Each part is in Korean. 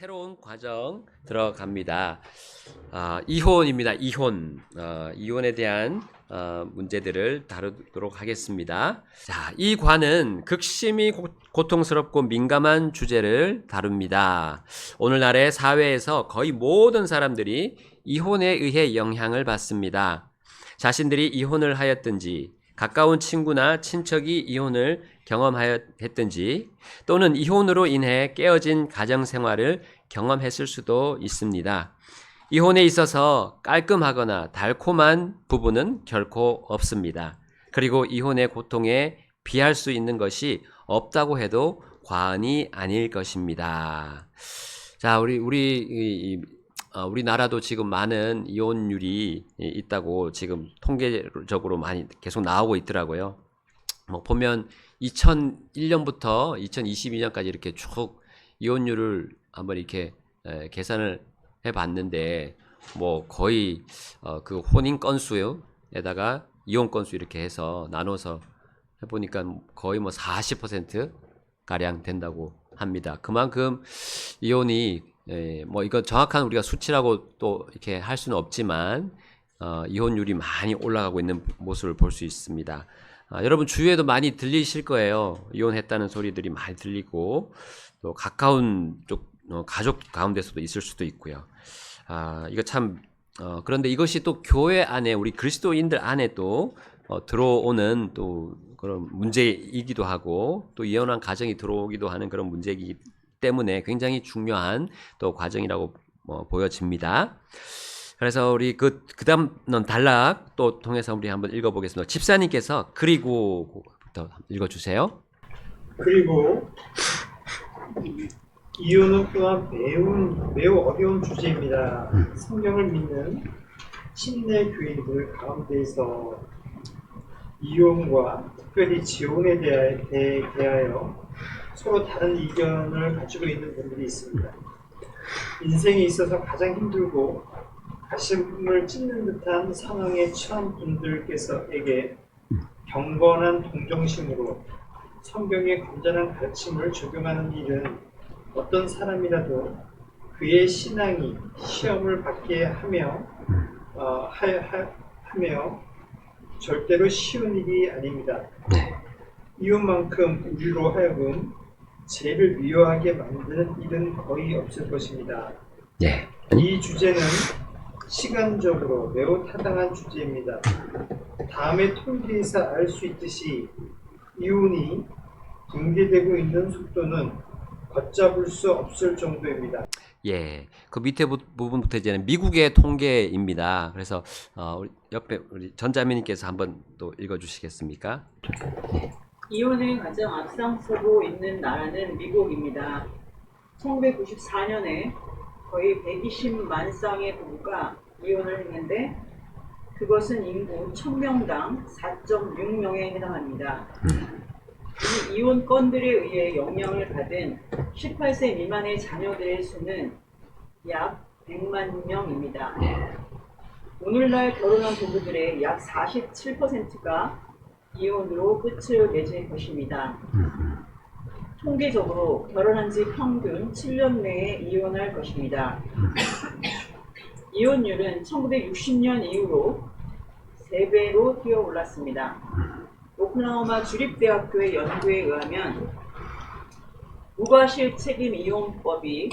새로운 과정 들어갑니다. 이혼입니다. 이혼에 대한 문제들을 다루도록 하겠습니다. 자, 이 관은 극심히 고통스럽고 민감한 주제를 다룹니다. 오늘날의 사회에서 거의 모든 사람들이 이혼에 의해 영향을 받습니다. 자신들이 이혼을 하였든지 가까운 친구나 친척이 이혼을 경험하였든지 또는 이혼으로 인해 깨어진 가정생활을 경험했을 수도 있습니다. 이혼에 있어서 깔끔하거나 달콤한 부분은 결코 없습니다. 그리고 이혼의 고통에 비할 수 있는 것이 없다고 해도 과언이 아닐 것입니다. 자, 우리나라도 지금 많은 이혼율이 있다고 지금 통계적으로 많이 계속 나오고 있더라고요. 보면 2001년부터 2022년까지 이렇게 쭉 이혼율을 한번 이렇게 계산을 해봤는데 거의 그 혼인 건수에다가 이혼 건수 이렇게 해서 나눠서 해보니까 거의 40% 가량 된다고 합니다. 그만큼 이혼이 이거 정확한 우리가 수치라고 또 이렇게 할 수는 없지만 이혼율이 많이 올라가고 있는 모습을 볼 수 있습니다. 여러분 주위에도 많이 들리실 거예요. 이혼했다는 소리들이 많이 들리고 또 가까운 쪽 가족 가운데서도 있을 수도 있고요. 이거 참 그런데 이것이 또 교회 안에 우리 그리스도인들 안에 또 들어오는 또 그런 문제이기도 하고 또 이혼한 가정이 들어오기도 하는 그런 문제이기 때문에 굉장히 중요한 또 과정이라고 보여집니다. 그래서 우리 그다음 단락 또 통해서 우리 한번 읽어보겠습니다. 집사님께서 그리고부터 읽어주세요. 그리고 이혼은 또한 매우 어려운 주제입니다. 성경을 믿는 신내 교인들 가운데서 이혼과 특별히 지혼에 대하여 서로 다른 의견을 가지고 있는 분들이 있습니다. 인생에 있어서 가장 힘들고 가슴을 찢는 듯한 상황에 처한 분들께서에게 경건한 동정심으로 성경의 건전한 가르침을 적용하는 일은 어떤 사람이라도 그의 신앙이 시험을 받게 하며 절대로 쉬운 일이 아닙니다. 이혼만큼 우리로 하여금 죄를 미워하게 만드는 일은 거의 없을 것입니다. 이 주제는 시간적으로 매우 타당한 주제입니다. 다음의 통계에서 알 수 있듯이 이혼이 붕괴되고 있는 속도는 걷잡을 수 없을 정도입니다. 그 밑에 부분부터 이제는 미국의 통계입니다. 그래서 우리 옆에 우리 전자매님께서 한번 또 읽어주시겠습니까? 이혼을 가장 앞장서고 있는 나라는 미국입니다. 1994년에 거의 120만 쌍의 부부가 이혼을 했는데 그것은 인구 1000명당 4.6명에 해당합니다. 이 이혼 건들에 의해 영향을 받은 18세 미만의 자녀들의 수는 약 100만 명입니다. 오늘날 결혼한 부부들의 약 47%가 이혼으로 끝을 맺을 것입니다. 통계적으로 결혼한 지 평균 7년 내에 이혼할 것입니다. 이혼율은 1960년 이후로 3배로 뛰어올랐습니다. 오클라호마 주립대학교의 연구에 의하면 무과실 책임 이혼법이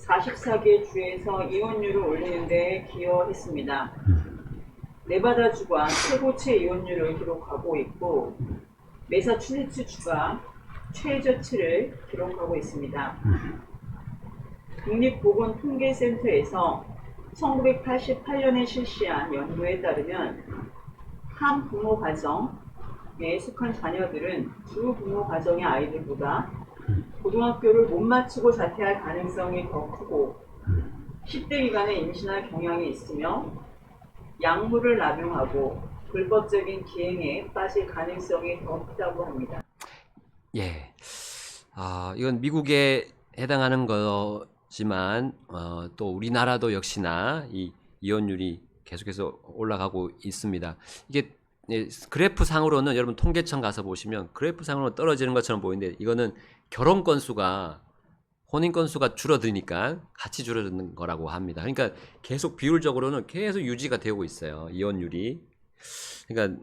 44개 주에서 이혼율을 올리는 데 기여했습니다. 네바다주가 최고치 이혼율을 기록하고 있고 매사추세츠주가 최저치를 기록하고 있습니다. 국립보건통계센터에서 1988년에 실시한 연구에 따르면 한 부모 가정에 속한 자녀들은 두 부모 가정의 아이들보다 고등학교를 못 마치고 자퇴할 가능성이 더 크고 10대 기간에 임신할 경향이 있으며 약물을 남용하고 불법적인 기행에 빠질 가능성이 더 크다고 합니다. 이건 미국에 해당하는 거지만 또 우리나라도 역시나 이 이혼율이 계속해서 올라가고 있습니다. 이게 그래프 상으로는 여러분 통계청 가서 보시면 그래프 상으로 떨어지는 것처럼 보이는데 이거는 결혼 건수가 혼인 건수가 줄어드니까 같이 줄어드는 거라고 합니다. 그러니까 계속 비율적으로는 계속 유지가 되고 있어요. 이혼율이. 그러니까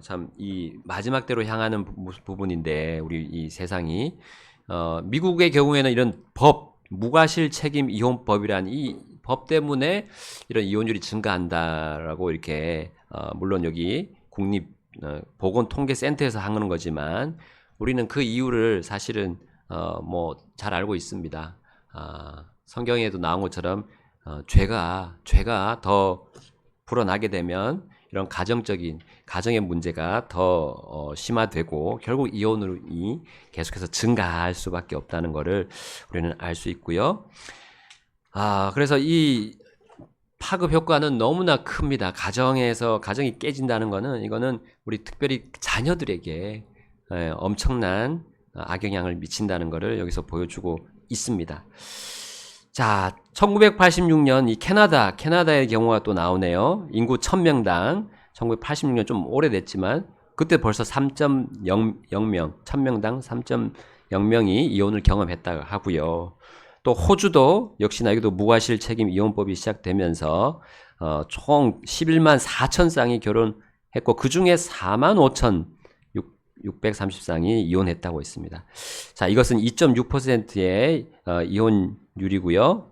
참 이 마지막 때로 향하는 부분인데 우리 이 세상이 미국의 경우에는 이런 법 무과실 책임 이혼법이란 이 법 때문에 이런 이혼율이 증가한다라고 이렇게 물론 여기 국립 보건통계센터에서 하는 거지만 우리는 그 이유를 사실은 뭐 잘 알고 있습니다. 성경에도 나온 것처럼 죄가 더 불어나게 되면 이런 가정의 문제가 더 심화되고 결국 이혼이 계속해서 증가할 수밖에 없다는 것을 우리는 알 수 있고요. 그래서 이 파급 효과는 너무나 큽니다. 가정이 깨진다는 거는 이거는 우리 특별히 자녀들에게 엄청난 악영향을 미친다는 것을 여기서 보여주고 있습니다. 자, 1986년 이 캐나다의 경우가 또 나오네요. 인구 1000명당 1986년 좀 오래됐지만 그때 벌써 3.0명, 1000명당 3.0명이 이혼을 경험했다고 하고요. 또 호주도 역시나 여기도 무과실 책임 이혼법이 시작되면서 총 11만 4천 쌍이 결혼했고 그 중에 4만 5천 630쌍이 이혼했다고 했습니다. 자, 이것은 2.6%의 이혼율이고요.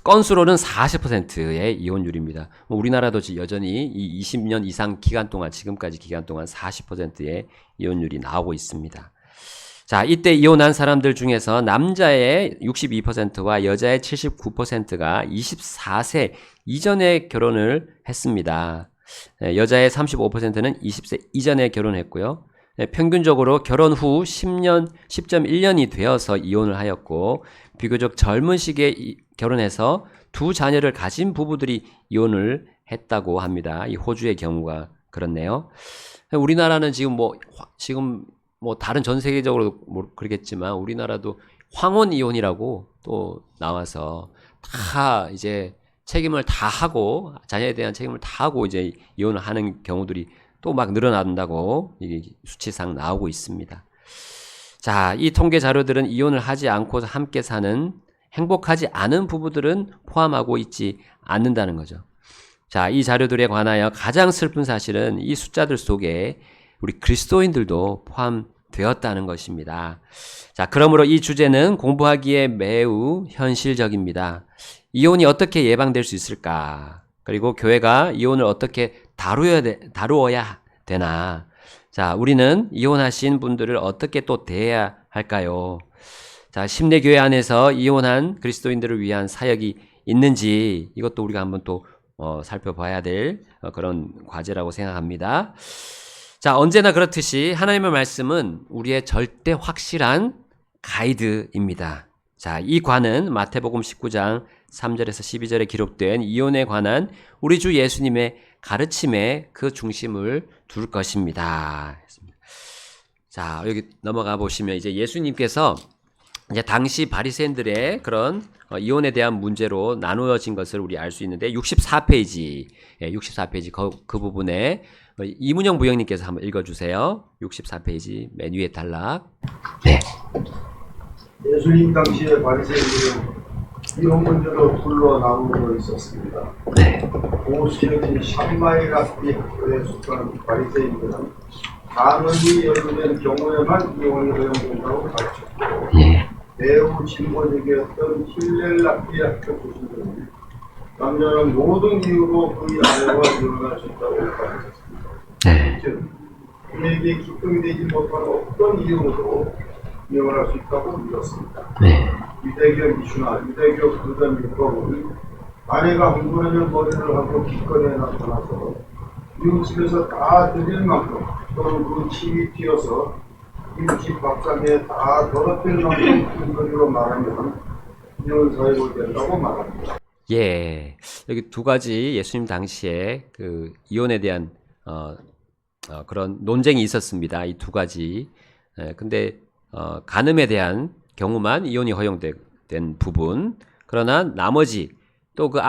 건수로는 40%의 이혼율입니다. 우리나라도 여전히 이 20년 이상 지금까지 기간 동안 40%의 이혼율이 나오고 있습니다. 자, 이때 이혼한 사람들 중에서 남자의 62%와 여자의 79%가 24세 이전에 결혼을 했습니다. 여자의 35%는 20세 이전에 결혼했고요. 평균적으로 결혼 후 10.1년이 되어서 이혼을 하였고 비교적 젊은 시기에 결혼해서 두 자녀를 가진 부부들이 이혼을 했다고 합니다. 이 호주의 경우가 그렇네요. 우리나라는 지금 다른 전 세계적으로 그러겠지만 우리나라도 황혼 이혼이라고 또 나와서 다 이제 책임을 다 하고 자녀에 대한 책임을 다 하고 이제 이혼을 하는 경우들이 또 막 늘어난다고 수치상 나오고 있습니다. 자, 이 통계 자료들은 이혼을 하지 않고 함께 사는 행복하지 않은 부부들은 포함하고 있지 않는다는 거죠. 자, 이 자료들에 관하여 가장 슬픈 사실은 이 숫자들 속에 우리 그리스도인들도 포함되었다는 것입니다. 자, 그러므로 이 주제는 공부하기에 매우 현실적입니다. 이혼이 어떻게 예방될 수 있을까? 그리고 교회가 이혼을 어떻게 다루어야 되나? 자, 우리는 이혼하신 분들을 어떻게 또 대해야 할까요? 자, 심내교회 안에서 이혼한 그리스도인들을 위한 사역이 있는지 이것도 우리가 한번 또 살펴봐야 될 그런 과제라고 생각합니다. 자, 언제나 그렇듯이 하나님의 말씀은 우리의 절대 확실한 가이드입니다. 자, 이 관은 마태복음 19장 3절에서 12절에 기록된 이혼에 관한 우리 주 예수님의 가르침에 그 중심을 둘 것입니다. 자, 여기 넘어가 보시면 이제 예수님께서 이제 당시 바리새인들의 그런 이혼에 대한 문제로 나누어진 것을 우리 알 수 있는데 64페이지 그 부분에 이문영 부형님께서 한번 읽어주세요. 64페이지 맨 위에 단락. 네. 예수님 당시에 바리새인들은 이혼 문제로 둘로 나누어 있었습니다. 네. 보수적인 샴마이라피 학교에 속하는 바리새인들은 간언이 연루된 경우에만 이혼이 허용된다고 가르쳤고 매우 진보적이었던 힐렐라피 학교 교수들은 남녀는 모든 이유로 그의 아내와 이혼할 수 있다고 가르쳤습니다. 즉, 그에게 기쁨이 되지 못하는 어떤 이유로도 이혼할 수 있다고 믿었습니다. 유대교 미슈나 유대교 불전 율법은 아내가 흥분하면 머리를 하고 기꺼이 나타나서 이웃집에서 다 드릴 만큼 또는 그 침이 튀어서 이웃집 밥상에 다 더럽힐 만큼 큰 소리로 말하면 이혼 사유가 된다고 말합니다. 예, 여기 두 가지 예수님 당시에 그 이혼에 대한 그런 논쟁이 있었습니다. 이 두 가지. 근데 간음에 대한 경우만 이혼이 허용된 부분. 그러나 나머지 또 그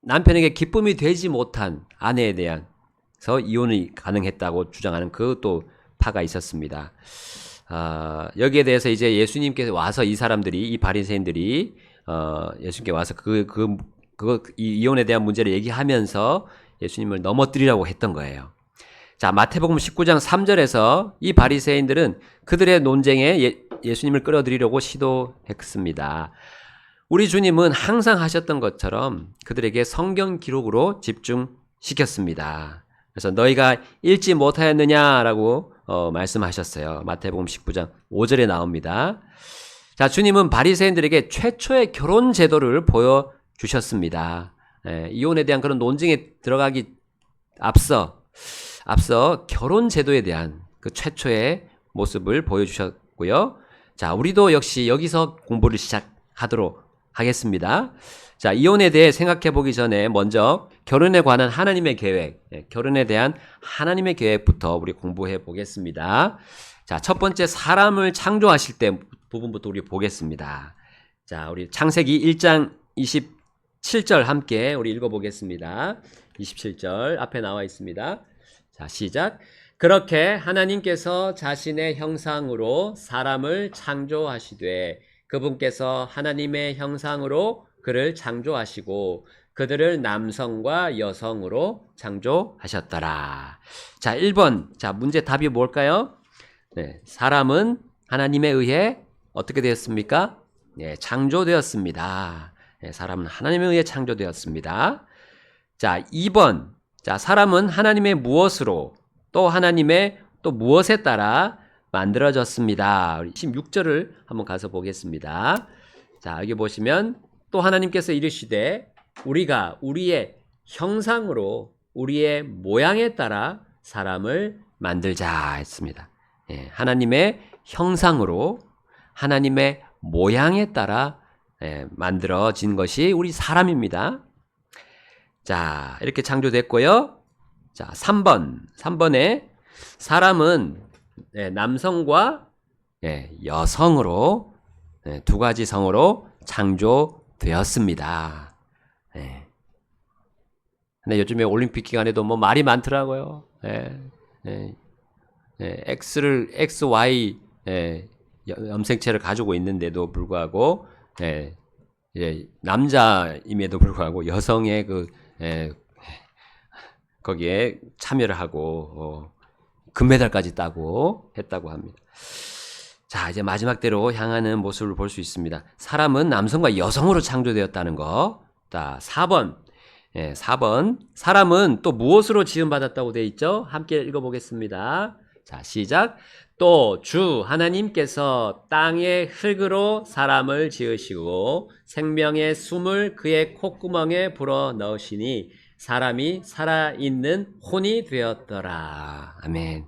남편에게 기쁨이 되지 못한 아내에 대해서 이혼이 가능했다고 주장하는 그 또 파가 있었습니다. 여기에 대해서 이제 예수님께서 와서 이 사람들이, 이 바리새인들이 예수님께 와서 이 이혼에 대한 문제를 얘기하면서 예수님을 넘어뜨리라고 했던 거예요. 자, 마태복음 19장 3절에서 이 바리새인들은 그들의 논쟁에 예수님을 끌어들이려고 시도했습니다. 우리 주님은 항상 하셨던 것처럼 그들에게 성경 기록으로 집중시켰습니다. 그래서 너희가 읽지 못하였느냐라고 말씀하셨어요. 마태복음 19장 5절에 나옵니다. 자, 주님은 바리새인들에게 최초의 결혼 제도를 보여주셨습니다. 이혼에 대한 그런 논쟁에 들어가기 앞서 결혼 제도에 대한 그 최초의 모습을 보여주셨고요. 자, 우리도 역시 여기서 공부를 시작하도록 하겠습니다. 자, 이혼에 대해 생각해 보기 전에 먼저 결혼에 관한 하나님의 계획, 결혼에 대한 하나님의 계획부터 우리 공부해 보겠습니다. 자, 첫 번째 사람을 창조하실 때 부분부터 우리 보겠습니다. 자, 우리 창세기 1장 27절 함께 우리 읽어 보겠습니다. 27절 앞에 나와 있습니다. 자, 시작. 그렇게 하나님께서 자신의 형상으로 사람을 창조하시되 그분께서 하나님의 형상으로 그를 창조하시고 그들을 남성과 여성으로 창조하셨더라. 자, 1번. 자, 문제 답이 뭘까요? 네, 사람은 하나님에 의해 어떻게 되었습니까? 네, 창조되었습니다. 네, 사람은 하나님에 의해 창조되었습니다. 자, 2번. 자, 사람은 하나님의 무엇으로 또 하나님의 또 무엇에 따라 만들어졌습니다. 우리 16절을 한번 가서 보겠습니다. 자, 여기 보시면 또 하나님께서 이르시되 우리가 우리의 형상으로 우리의 모양에 따라 사람을 만들자 했습니다. 예, 하나님의 형상으로 하나님의 모양에 따라 만들어진 것이 우리 사람입니다. 자, 이렇게 창조됐고요. 자, 3번에 사람은 남성과 여성으로 두 가지 성으로 창조되었습니다. 근데 요즘에 올림픽 기간에도 뭐 말이 많더라고요. XY 염색체를 가지고 있는데도 불구하고 남자임에도 불구하고 여성의 거기에 참여를 하고 금메달까지 따고 했다고 합니다. 자, 이제 마지막 때로 향하는 모습을 볼 수 있습니다. 사람은 남성과 여성으로 창조되었다는 거. 자, 4번. 4번. 사람은 또 무엇으로 지음받았다고 되어 있죠? 함께 읽어보겠습니다. 자, 시작. 또 주 하나님께서 땅의 흙으로 사람을 지으시고 생명의 숨을 그의 콧구멍에 불어 넣으시니 사람이 살아있는 혼이 되었더라. 아멘.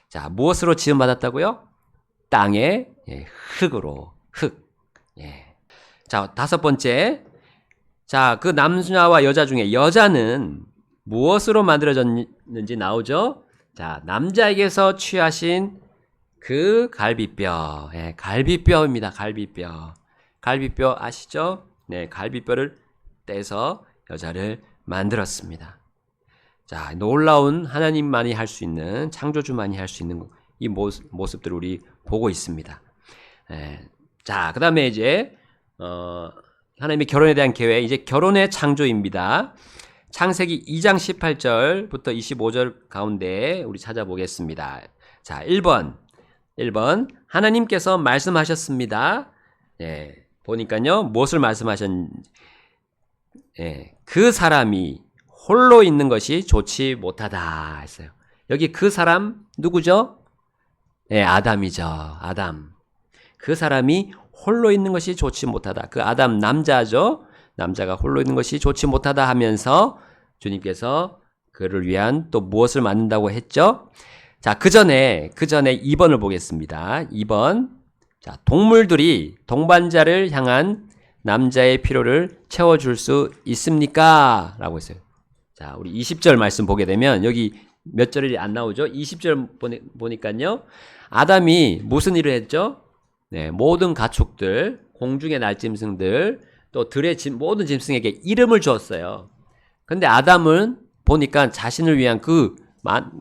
자, 무엇으로 지음받았다고요? 땅의 흙으로. 흙. 자, 5번째. 자, 그 남자와 여자 중에 여자는 무엇으로 만들어졌는지 나오죠? 자, 남자에게서 취하신 그 갈비뼈. 갈비뼈입니다. 갈비뼈. 갈비뼈 아시죠? 네, 갈비뼈를 떼서 여자를 만들었습니다. 자, 놀라운 하나님만이 할 수 있는, 창조주만이 할 수 있는 이 모습들을 우리 보고 있습니다. 자, 그 다음에 이제 하나님의 결혼에 대한 계획, 이제 결혼의 창조입니다. 창세기 2장 18절부터 25절 가운데 우리 찾아보겠습니다. 자, 1번 하나님께서 말씀하셨습니다. 보니까요, 무엇을 말씀하셨는지, 그 사람이 홀로 있는 것이 좋지 못하다 했어요. 여기 그 사람 누구죠? 아담이죠. 아담. 그 사람이 홀로 있는 것이 좋지 못하다. 그 아담 남자죠. 남자가 홀로 있는 것이 좋지 못하다 하면서 주님께서 그를 위한 또 무엇을 만든다고 했죠? 자, 그 전에 2번을 보겠습니다. 2번. 자, 동물들이 동반자를 향한 남자의 필요를 채워줄 수 있습니까? 라고 했어요. 자, 우리 20절 말씀 보게 되면 여기 몇 절이 안 나오죠? 20절 보니까요. 아담이 무슨 일을 했죠? 네, 모든 가축들, 공중의 날짐승들, 또 들의 모든 짐승에게 이름을 주었어요. 근데 아담은 보니까 자신을 위한 그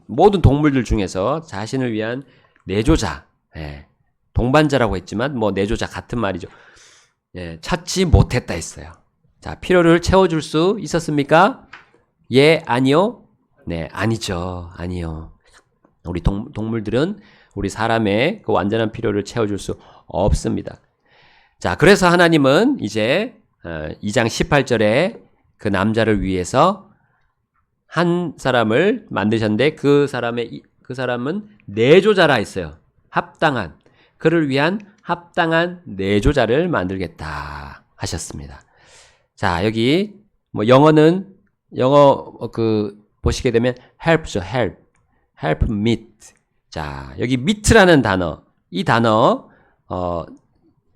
모든 동물들 중에서 자신을 위한 내조자, 동반자라고 했지만 뭐 내조자 같은 말이죠. 예, 찾지 못했다 했어요. 자, 필요를 채워줄 수 있었습니까? 예, 아니요? 네, 아니죠. 아니요. 우리 동물들은 우리 사람의 그 완전한 필요를 채워줄 수 없습니다. 자, 그래서 하나님은 이제 2장 18절에 그 남자를 위해서 한 사람을 만드셨는데 그 사람은 내조자라 했어요. 합당한, 그를 위한 합당한 내조자를 만들겠다 하셨습니다. 자, 여기 뭐 영어 보시게 되면 help죠. help meet. 자, 여기 meet라는 단어, 이 단어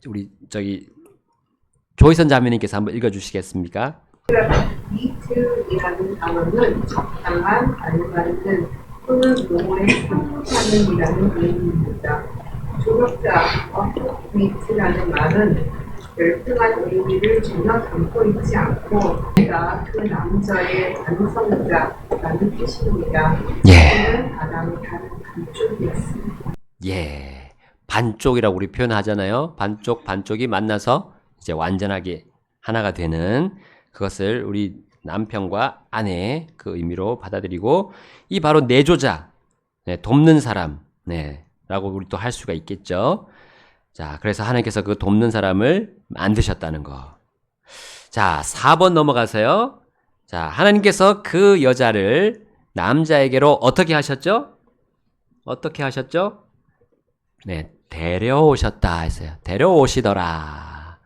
우리 조희선 자매님께서 한번 읽어주시겠습니까? meet이라는 단어는 적당한, 알맞은 또는 용어에 상응하는이라는 의미입니다. 조력자 meet라는 말은 열등한 의미를 전혀 담고 있지 않고 내가 그 남자의 완성자라는 뜻입니다. 예. 아담의 다른 반쪽이었습니다. 예. 반쪽이라고 우리 표현하잖아요. 반쪽이 만나서 이제 완전하게 하나가 되는 그것을 우리 남편과 아내의 그 의미로 받아들이고, 이 바로 내조자, 네, 돕는 사람, 네, 라고 우리 또 할 수가 있겠죠. 자, 그래서 하나님께서 그 돕는 사람을 만드셨다는 거. 자, 4번 넘어가세요. 자, 하나님께서 그 여자를 남자에게로 어떻게 하셨죠? 어떻게 하셨죠? 네, 데려오셨다 했어요. 데려오시더라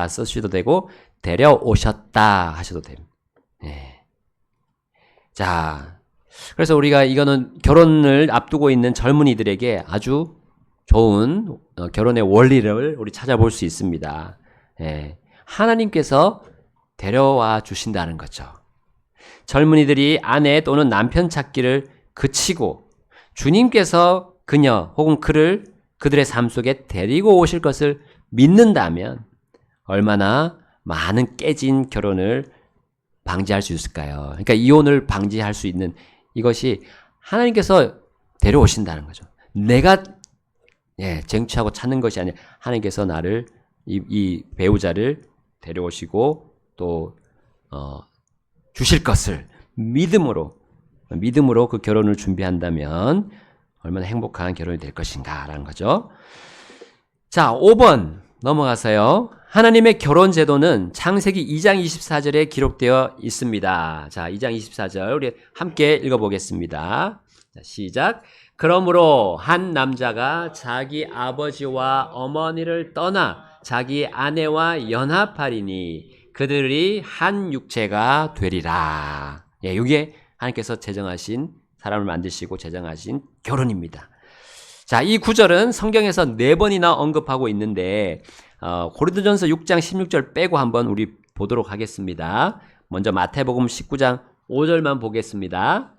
쓰셔도 되고 데려오셨다 하셔도 됩니다. 네. 자, 그래서 우리가 이거는 결혼을 앞두고 있는 젊은이들에게 아주 좋은 결혼의 원리를 우리 찾아볼 수 있습니다. 예, 하나님께서 데려와 주신다는 거죠. 젊은이들이 아내 또는 남편 찾기를 그치고 주님께서 그녀 혹은 그를 그들의 삶 속에 데리고 오실 것을 믿는다면 얼마나 많은 깨진 결혼을 방지할 수 있을까요? 그러니까 이혼을 방지할 수 있는 이것이 하나님께서 데려오신다는 거죠. 내가 쟁취하고 찾는 것이 아니라 하나님께서 나를 이 배우자를 데려오시고 또 주실 것을 믿음으로 그 결혼을 준비한다면 얼마나 행복한 결혼이 될 것인가라는 거죠. 자, 5번 넘어가서요. 하나님의 결혼 제도는 창세기 2장 24절에 기록되어 있습니다. 자, 2장 24절 우리 함께 읽어보겠습니다. 자, 시작. 그러므로 한 남자가 자기 아버지와 어머니를 떠나 자기 아내와 연합하리니 그들이 한 육체가 되리라. 예, 이게 하나님께서 제정하신, 사람을 만드시고 제정하신 결혼입니다. 자, 이 구절은 성경에서 4번이나 언급하고 있는데 고린도전서 6장 16절 빼고 한번 우리 보도록 하겠습니다. 먼저 마태복음 19장 5절만 보겠습니다.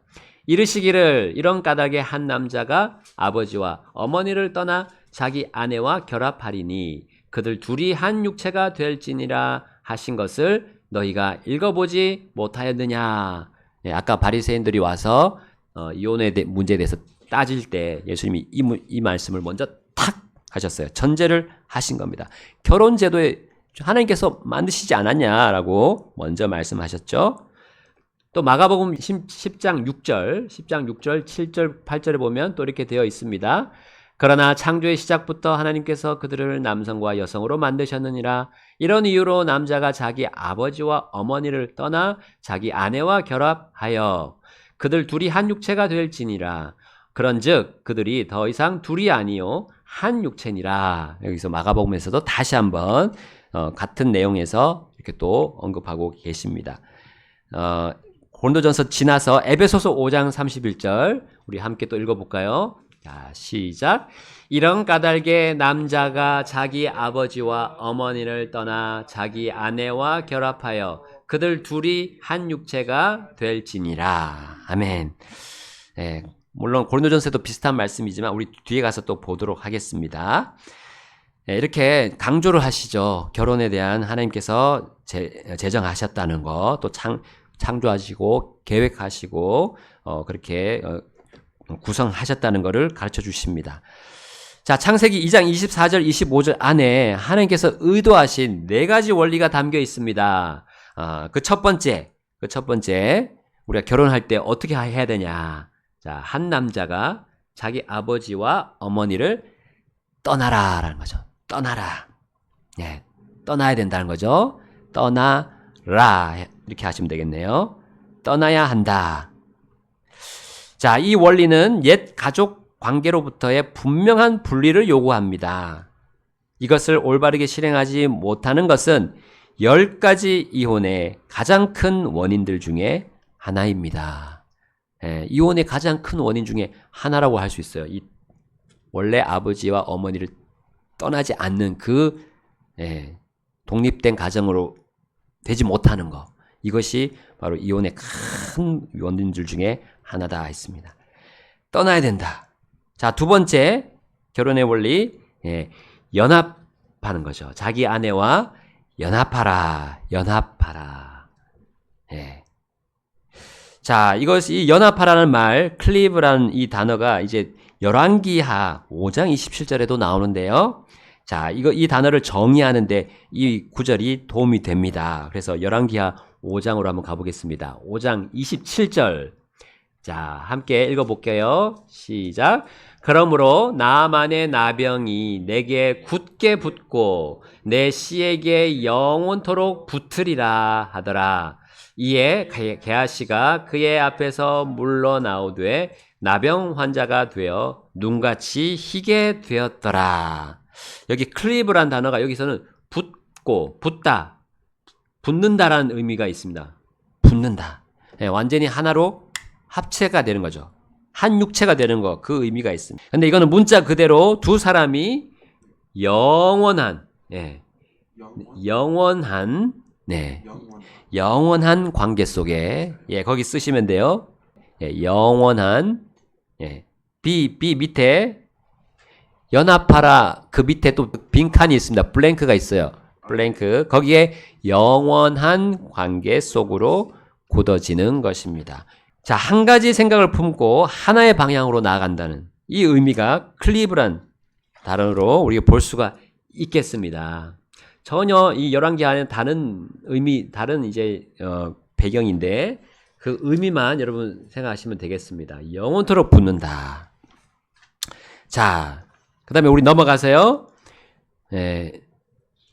이르시기를 이런 까닭에 한 남자가 아버지와 어머니를 떠나 자기 아내와 결합하리니 그들 둘이 한 육체가 될지니라 하신 것을 너희가 읽어보지 못하였느냐. 예, 아까 바리새인들이 와서 이혼의 문제에 대해서 따질 때 예수님이 이 말씀을 먼저 탁 하셨어요. 전제를 하신 겁니다. 결혼 제도에 하나님께서 만드시지 않았냐라고 먼저 말씀하셨죠. 또 마가복음 10장 6절, 7절, 8절에 보면 또 이렇게 되어 있습니다. 그러나 창조의 시작부터 하나님께서 그들을 남성과 여성으로 만드셨느니라. 이런 이유로 남자가 자기 아버지와 어머니를 떠나 자기 아내와 결합하여 그들 둘이 한 육체가 될지니라. 그런즉 그들이 더 이상 둘이 아니요 한 육체니라. 여기서 마가복음에서도 다시 한번 같은 내용에서 이렇게 또 언급하고 계십니다. 고린도전서 지나서 에베소서 5장 31절 우리 함께 또 읽어볼까요? 자, 시작. 이런 까닭에 남자가 자기 아버지와 어머니를 떠나 자기 아내와 결합하여 그들 둘이 한 육체가 될지니라. 아멘. 네, 물론 고린도전서도 비슷한 말씀이지만 우리 뒤에 가서 또 보도록 하겠습니다. 네, 이렇게 강조를 하시죠. 결혼에 대한 하나님께서 제정하셨다는 거, 또 창조하시고 계획하시고 그렇게 구성하셨다는 것을 가르쳐 주십니다. 자, 창세기 2장 24절, 25절 안에 하나님께서 의도하신 4가지 원리가 담겨 있습니다. 그 첫 번째, 우리가 결혼할 때 어떻게 해야 되냐. 자, 한 남자가 자기 아버지와 어머니를 떠나라라는 거죠. 떠나라. 예, 떠나야 된다는 거죠. 떠나라. 이렇게 하시면 되겠네요. 떠나야 한다. 자, 이 원리는 옛 가족 관계로부터의 분명한 분리를 요구합니다. 이것을 올바르게 실행하지 못하는 것은 10가지 이혼의 가장 큰 원인들 중에 하나입니다. 예, 이혼의 가장 큰 원인 중에 하나라고 할 수 있어요. 이 원래 아버지와 어머니를 떠나지 않는 그 독립된 가정으로 되지 못하는 거. 이것이 바로 이혼의 큰 원인들 중에 하나다 했습니다. 떠나야 된다. 자, 두 번째 결혼의 원리, 연합하는 거죠. 자기 아내와 연합하라. 예. 자, 이것이 연합하라는 말, 클리브라는 이 단어가 이제 열왕기하 5장 27절에도 나오는데요. 자, 이 단어를 정의하는데 이 구절이 도움이 됩니다. 그래서 열왕기하 5장으로 한번 가보겠습니다. 5장 27절. 자, 함께 읽어볼게요. 시작. 그러므로 나만의 나병이 내게 굳게 붙고 내 씨에게 영원토록 붙으리라 하더라. 이에 게하시가 그의 앞에서 물러나오되 나병 환자가 되어 눈같이 희게 되었더라. 여기 클리브란 단어가 여기서는 붙고 붙다, 붙는다라는 의미가 있습니다. 붙는다. 완전히 하나로 합체가 되는 거죠. 한 육체가 되는 거, 그 의미가 있습니다. 근데 이거는 문자 그대로 두 사람이 영원한 관계 속에, 거기 쓰시면 돼요. 영원한, B 밑에, 연합하라, 그 밑에 또 빈칸이 있습니다. 블랭크가 있어요. 블랭크. 거기에 영원한 관계 속으로 굳어지는 것입니다. 자, 한 가지 생각을 품고 하나의 방향으로 나아간다는 이 의미가 클리브란 단어로 우리가 볼 수가 있겠습니다. 전혀 이 열왕기하는 다른 의미, 다른 이제 배경인데 그 의미만 여러분 생각하시면 되겠습니다. 영원토록 붙는다. 자, 그 다음에 우리 넘어가세요.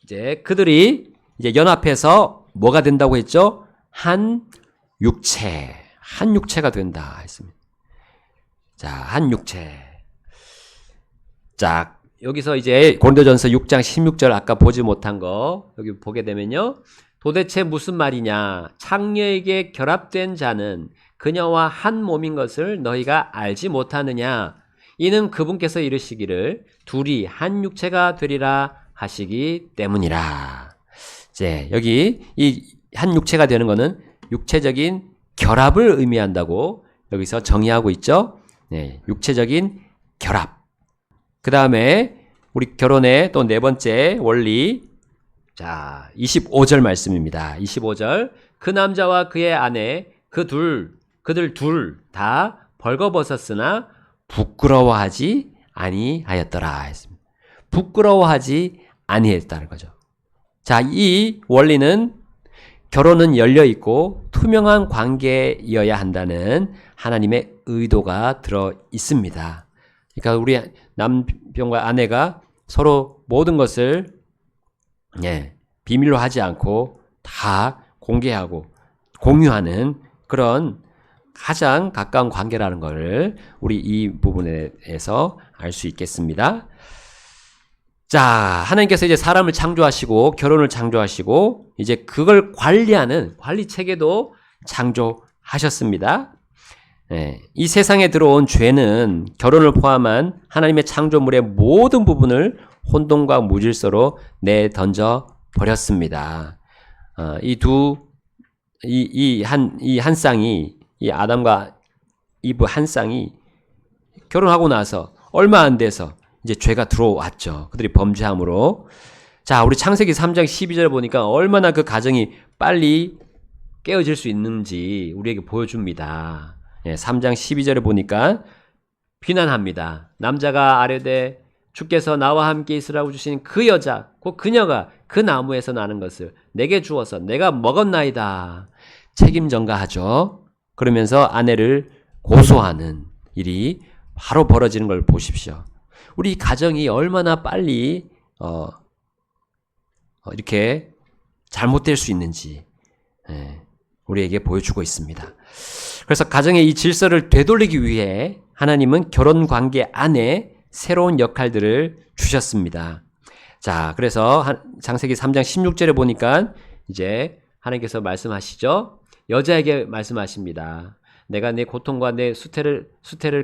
이제 그들이 이제 연합해서 뭐가 된다고 했죠? 한 육체가 된다 했습니다. 자, 한 육체. 자, 여기서 이제 고린도전서 6장 16절 아까 보지 못한 거 여기 보게 되면요. 도대체 무슨 말이냐? 창녀에게 결합된 자는 그녀와 한 몸인 것을 너희가 알지 못하느냐? 이는 그분께서 이르시기를 둘이 한 육체가 되리라 하시기 때문이라. 이제 여기 이 한 육체가 되는 것은 육체적인 결합을 의미한다고 여기서 정의하고 있죠. 육체적인 결합. 그 다음에 우리 결혼의 또 네 번째 원리. 자, 25절 말씀입니다. 25절. 그 남자와 그의 아내 그들 둘 다 벌거벗었으나 부끄러워하지 아니하였더라 했습니다. 부끄러워하지 아니했다는 거죠. 자, 이 원리는 결혼은 열려 있고 투명한 관계이어야 한다는 하나님의 의도가 들어 있습니다. 그러니까 우리 남편과 아내가 서로 모든 것을 비밀로 하지 않고 다 공개하고 공유하는 그런 가장 가까운 관계라는 것을 우리 이 부분에서 알 수 있겠습니다. 자, 하나님께서 이제 사람을 창조하시고 결혼을 창조하시고 이제 그걸 관리하는 관리 체계도 창조하셨습니다. 이 세상에 들어온 죄는 결혼을 포함한 하나님의 창조물의 모든 부분을 혼돈과 무질서로 내던져 버렸습니다. 이 한 쌍이, 이 아담과 이브 한 쌍이 결혼하고 나서 얼마 안 돼서 이제 죄가 들어왔죠. 그들이 범죄함으로. 자, 우리 창세기 3장 12절 보니까 얼마나 그 가정이 빨리 깨어질 수 있는지 우리에게 보여줍니다. 3장 12절에 보니까 비난합니다. 남자가 아뢰되 주께서 나와 함께 있으라고 주신 그 여자, 곧 그녀가 그 나무에서 나는 것을 내게 주어서 내가 먹었나이다. 책임 전가하죠. 그러면서 아내를 고소하는 일이 바로 벌어지는 걸 보십시오. 우리 가정이 얼마나 빨리 이렇게 잘못될 수 있는지 우리에게 보여주고 있습니다. 그래서 가정의 이 질서를 되돌리기 위해 하나님은 결혼 관계 안에 새로운 역할들을 주셨습니다. 자, 그래서 창세기 3장 16절에 보니까 이제 하나님께서 말씀하시죠. 여자에게 말씀하십니다. 내가 내 고통과 내 수태를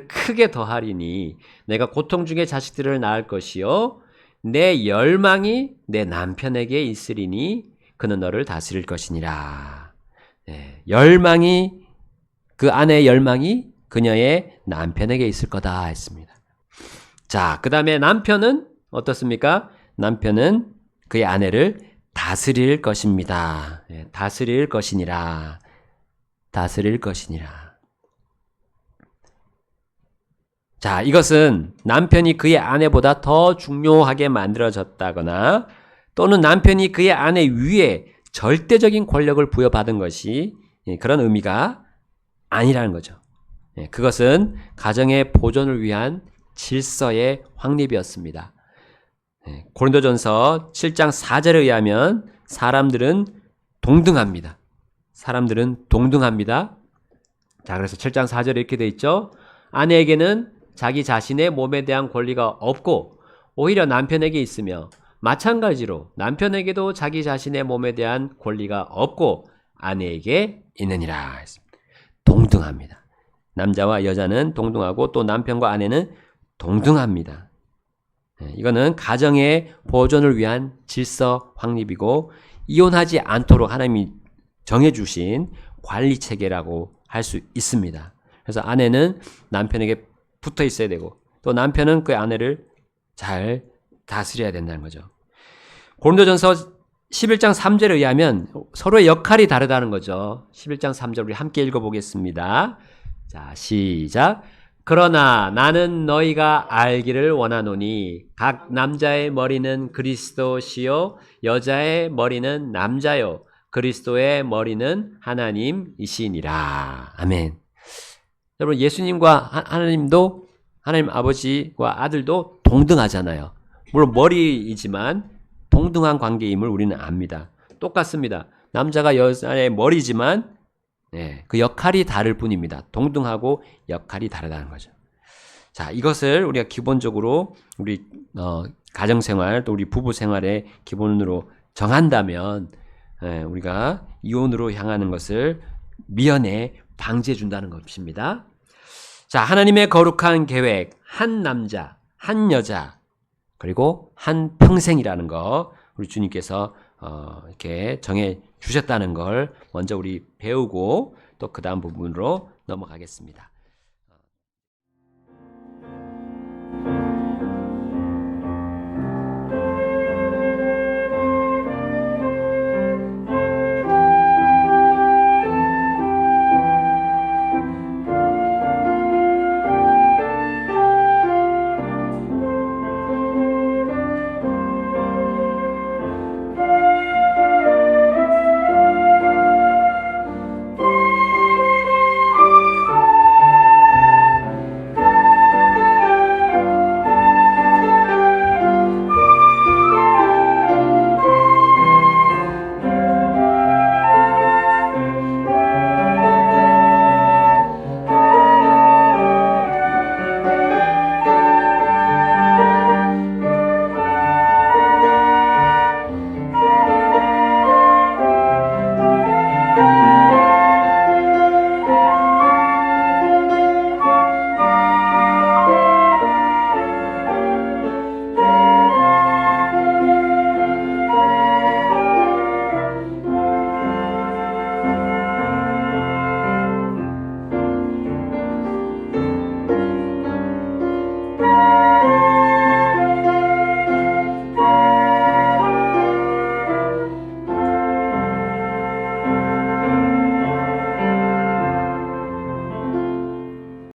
크게 더하리니 내가 고통 중에 자식들을 낳을 것이요 내 열망이 내 남편에게 있으리니 그는 너를 다스릴 것이니라. 열망이 그 아내의 열망이 그녀의 남편에게 있을 거다 했습니다. 자, 그 다음에 남편은 어떻습니까? 남편은 그의 아내를 다스릴 것입니다. 다스릴 것이니라. 다스릴 것이니라. 자, 이것은 남편이 그의 아내보다 더 중요하게 만들어졌다거나 또는 남편이 그의 아내 위에 절대적인 권력을 부여받은 것이 그런 의미가 아니라는 거죠. 그것은 가정의 보존을 위한 질서의 확립이었습니다. 고린도전서 7장 4절에 의하면 사람들은 동등합니다. 사람들은 동등합니다. 자, 그래서 7장 4절에 이렇게 돼 있죠. 아내에게는 자기 자신의 몸에 대한 권리가 없고 오히려 남편에게 있으며 마찬가지로 남편에게도 자기 자신의 몸에 대한 권리가 없고 아내에게 있느니라. 동등합니다. 남자와 여자는 동등하고 또 남편과 아내는 동등합니다. 이거는 가정의 보존을 위한 질서 확립이고 이혼하지 않도록 하나님이 정해주신 관리 체계라고 할 수 있습니다. 그래서 아내는 남편에게 붙어 있어야 되고 또 남편은 그 아내를 잘 다스려야 된다는 거죠. 고린도전서 11장 3절에 의하면 서로의 역할이 다르다는 거죠. 11장 3절 우리 함께 읽어보겠습니다. 자, 시작. 그러나 나는 너희가 알기를 원하노니 각 남자의 머리는 그리스도시요 여자의 머리는 남자요 그리스도의 머리는 하나님이시니라. 아멘. 여러분, 예수님과 하나님도 하나님 아버지와 아들도 동등하잖아요. 물론 머리이지만 동등한 관계임을 우리는 압니다. 똑같습니다. 남자가 여자의 머리지만 그 역할이 다를 뿐입니다. 동등하고 역할이 다르다는 거죠. 자, 이것을 우리가 기본적으로 우리 가정생활 또 우리 부부생활의 기본으로 정한다면 우리가 이혼으로 향하는 것을 미연에 방지해 준다는 것입니다. 자, 하나님의 거룩한 계획, 한 남자, 한 여자, 그리고 한 평생이라는 거 우리 주님께서 이렇게 정해 주셨다는 걸 먼저 우리 배우고 또 그 다음 부분으로 넘어가겠습니다.